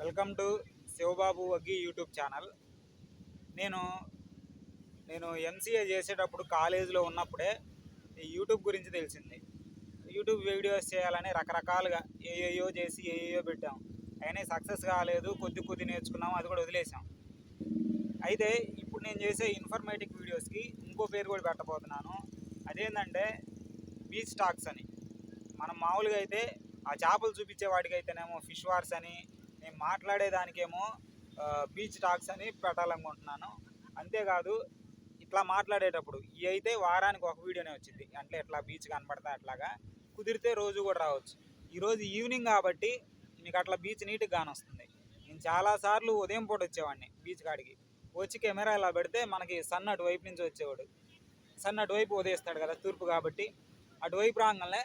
Welcome to Sivababu Vaggi YouTube channel. నేను నేను MCA చేసేటప్పుడు కాలేజీలో ఉన్నప్పుడే ఈ యూట్యూబ్ గురించి తెలిసింది. యూట్యూబ్ వీడియోస్ చేయాలని రకరకాలుగా ఏయేయో చేసి ఏయేయో పెట్టాం. అయినా సక్సెస్ కాలేదు, కొద్ది నేర్చుకున్నాం, అది కూడా వదిలేసాం. అయితే ఇప్పుడు నేను చేసే ఇన్ఫర్మేటివ్ వీడియోస్కి ఇంకో పేరు కూడా పెట్టబోతున్నాను. అదేంటంటే బీచ్ టాక్స్ అని. మనం మామూలుగా అయితే ఆ చేపలు చూపించే వాటికైతేనేమో ఫిష్ వార్స్ అని, నేను మాట్లాడేదానికేమో బీచ్ టాక్స్ అని పెట్టాలనుకుంటున్నాను. అంతేకాదు ఇట్లా మాట్లాడేటప్పుడు ఇవి అయితే వారానికి ఒక వీడియోనే వచ్చింది, అంటే ఇట్లా బీచ్ కనపడతా అట్లాగా. కుదిరితే రోజు కూడా రావచ్చు. ఈరోజు ఈవినింగ్ కాబట్టి మీకు అట్లా బీచ్ నీట్గా కానొస్తుంది. నేను చాలాసార్లు ఉదయం పూట వచ్చేవాడిని బీచ్ కాడికి. వచ్చి కెమెరా ఇలా పెడితే మనకి సన్ అటువైపు నుంచి వచ్చేవాడు. సన్ అటువైపు ఉదయిస్తాడు కదా, తూర్పు కాబట్టి. అటువైపు రాగానే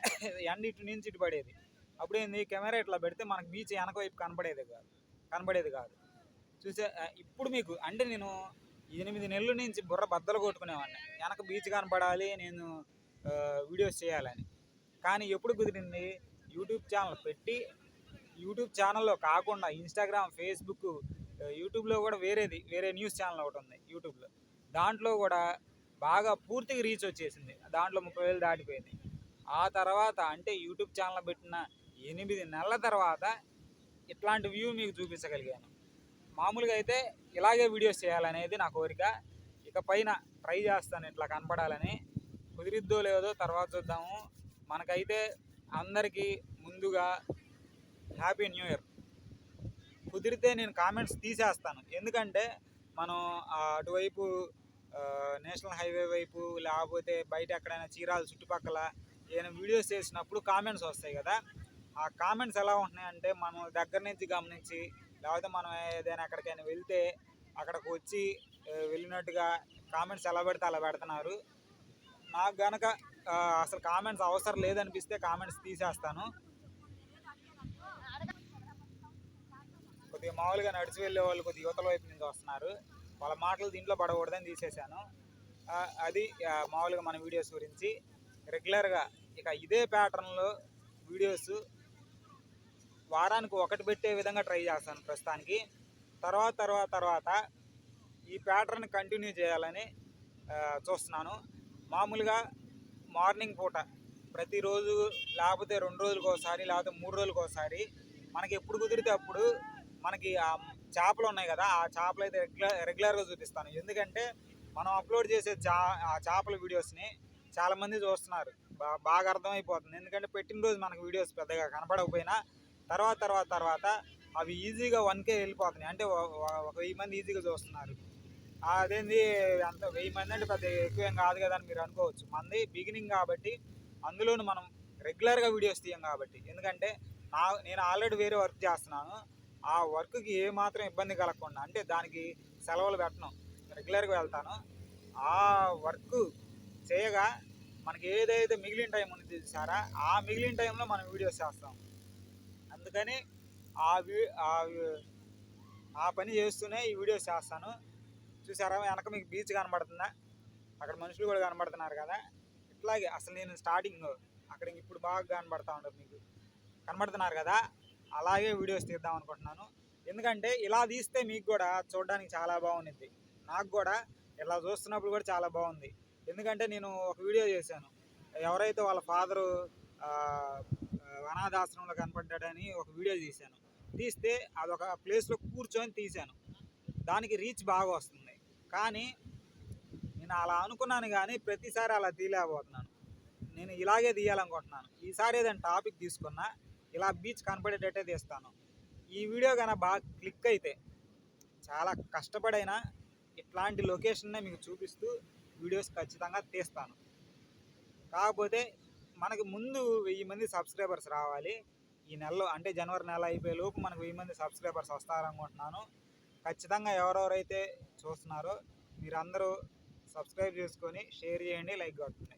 ఎండ ఇటు నుంచి ఇటు పడేది. అప్పుడేంది, కెమెరా ఇట్లా పెడితే మనకు బీచ్ వెనక వైపు కనబడేది కాదు. ఇప్పుడు మీకు అంటే నేను 8 నెలల నుంచి బుర్ర బద్దలు కొట్టుకునేవాడిని, వెనక బీచ్ కనపడాలి, నేను వీడియోస్ చేయాలని. కానీ ఎప్పుడు కుదిరింది, యూట్యూబ్ ఛానల్ పెట్టి, యూట్యూబ్ ఛానల్లో కాకుండా ఇన్స్టాగ్రామ్, ఫేస్బుక్, యూట్యూబ్లో కూడా వేరే న్యూస్ ఛానల్ ఒకటి ఉంది యూట్యూబ్లో. దాంట్లో కూడా బాగా పూర్తిగా రీచ్ వచ్చేసింది. దాంట్లో 30,000 దాటిపోయింది. ఆ తర్వాత అంటే యూట్యూబ్ ఛానల్ పెట్టిన 8 నెలల తర్వాత ఇట్లాంటి వ్యూ మీకు చూపించగలిగాను. మామూలుగా అయితే ఇలాగే వీడియోస్ చేయాలనేది నా కోరిక. ఇక పైన ట్రై చేస్తాను ఇట్లా కనపడాలని. కుదిరిద్దో లేదో తర్వాత చూద్దాము. మనకైతే అందరికీ ముందుగా హ్యాపీ న్యూ ఇయర్. కుదిరితే నేను కామెంట్స్ తీసేస్తాను, ఎందుకంటే మనం అటువైపు నేషనల్ హైవే వైపు, లేకపోతే బయట ఎక్కడైనా చీరాల చుట్టుపక్కల ఏదైనా వీడియోస్ చేసినప్పుడు కామెంట్స్ వస్తాయి కదా. ఆ కామెంట్స్ ఎలా ఉంటున్నాయంటే, మనం దగ్గర నుంచి గమనించి, లేకపోతే మనం ఏదైనా ఎక్కడికైనా వెళ్తే అక్కడికి వచ్చి వెళ్ళినట్టుగా కామెంట్స్ ఎలా పెడితే అలా పెడుతున్నారు. నాకు గనక అసలు కామెంట్స్ అవసరం లేదనిపిస్తే కామెంట్స్ తీసేస్తాను. కొద్దిగా మామూలుగా నడిచి వెళ్ళే వాళ్ళు కొద్దిగా యువతల వైపు నుంచి వస్తున్నారు, వాళ్ళ మాటలు దీంట్లో పడకూడదని తీసేశాను. అది మామూలుగా మన వీడియోస్ గురించి. రెగ్యులర్గా ఇక ఇదే ప్యాటర్న్లో వీడియోస్ వారానికి ఒకటి పెట్టే విధంగా ట్రై చేస్తాను ప్రస్తుతానికి. తర్వాత ఈ ప్యాటర్న్ కంటిన్యూ చేయాలని చూస్తున్నాను. మామూలుగా మార్నింగ్ పూట ప్రతిరోజు, లేకపోతే 2 రోజులకు ఒకసారి, లేకపోతే 3 రోజులకు ఒకసారి, మనకి ఎప్పుడు కుదిరితే అప్పుడు మనకి ఆ చేపలు ఉన్నాయి కదా, ఆ చేపలు అయితే రెగ్యులర్గా చూపిస్తాను. ఎందుకంటే మనం అప్లోడ్ చేసే ఆ చేపల వీడియోస్ని చాలామంది చూస్తున్నారు, బాగా అర్థమైపోతుంది. ఎందుకంటే పెట్టిన రోజు మనకు వీడియోస్ పెద్దగా కనపడకపోయినా తర్వాత అవి ఈజీగా 1K వెళ్ళిపోతున్నాయి. అంటే 1000 మంది ఈజీగా చూస్తున్నారు. అదేంది అంత 1000 మంది అంటే పెద్ద ఎక్కువేం కాదు కదా అని మీరు అనుకోవచ్చు. మనది బిగినింగ్ కాబట్టి, అందులోనూ మనం రెగ్యులర్గా వీడియోస్ తీయం కాబట్టి. ఎందుకంటే నేను ఆల్రెడీ వేరే వర్క్ చేస్తున్నాను. ఆ వర్క్కి ఏమాత్రం ఇబ్బంది కలగకుండా, అంటే దానికి సెలవులు పెట్టను, రెగ్యులర్గా వెళ్తాను. ఆ వర్క్ చేయగా మనకి ఏదైతే మిగిలిన టైం ఉంది చూసారా, ఆ మిగిలిన టైంలో మనం వీడియోస్ చేస్తాం. అందుకని ఆ పని చేస్తూనే ఈ వీడియోస్ చేస్తాను. చూసారా వెనక మీకు బీచ్ కనబడుతుందా, అక్కడ మనుషులు కూడా కనబడుతున్నారు కదా. ఇట్లాగే అసలు నేను స్టార్టింగ్ అక్కడ ఇప్పుడు బాగా కనబడతా ఉండదు, మీకు కనబడుతున్నారు కదా. అలాగే వీడియోస్ తీద్దాం అనుకుంటున్నాను. ఎందుకంటే ఇలా తీస్తే మీకు కూడా చూడడానికి చాలా బాగుంది, నాకు కూడా ఇలా చూస్తున్నప్పుడు కూడా చాలా బాగుంది. ఎందుకంటే నేను ఒక వీడియో చేశాను, ఎవరైతే వాళ్ళ ఫాదరు అనాథాశ్రమంలో కనపడ్డాడని ఒక వీడియో తీస్తే అదొక ప్లేస్లో కూర్చొని తీశాను. దానికి రీచ్ బాగా వస్తుంది. కానీ నేను అలా అనుకున్నాను, కానీ ప్రతిసారి అలా తీయలేకపోతున్నాను. నేను ఇలాగే తీయాలనుకుంటున్నాను. ఈసారి ఏదైనా టాపిక్ తీసుకున్నా ఇలా బీచ్ కనపడేటట్టే తీస్తాను. ఈ వీడియో కన్నా బాగా క్లిక్ అయితే చాలా కష్టపడైనా ఇట్లాంటి లొకేషన్నే మీకు చూపిస్తూ వీడియోస్ ఖచ్చితంగా తీస్తాను. కాకపోతే మనకి ముందు 1000 మంది సబ్స్క్రైబర్స్ రావాలి ఈ నెలలో. అంటే జనవరి నెల అయిపోయే లోపు మనకు 1000 మంది సబ్స్క్రైబర్స్ వస్తారనుకుంటున్నాను. ఖచ్చితంగా ఎవరెవరైతే చూస్తున్నారో మీరందరూ సబ్స్క్రైబ్ చేసుకొని షేర్ చేయండి, లైక్ కొట్టండి.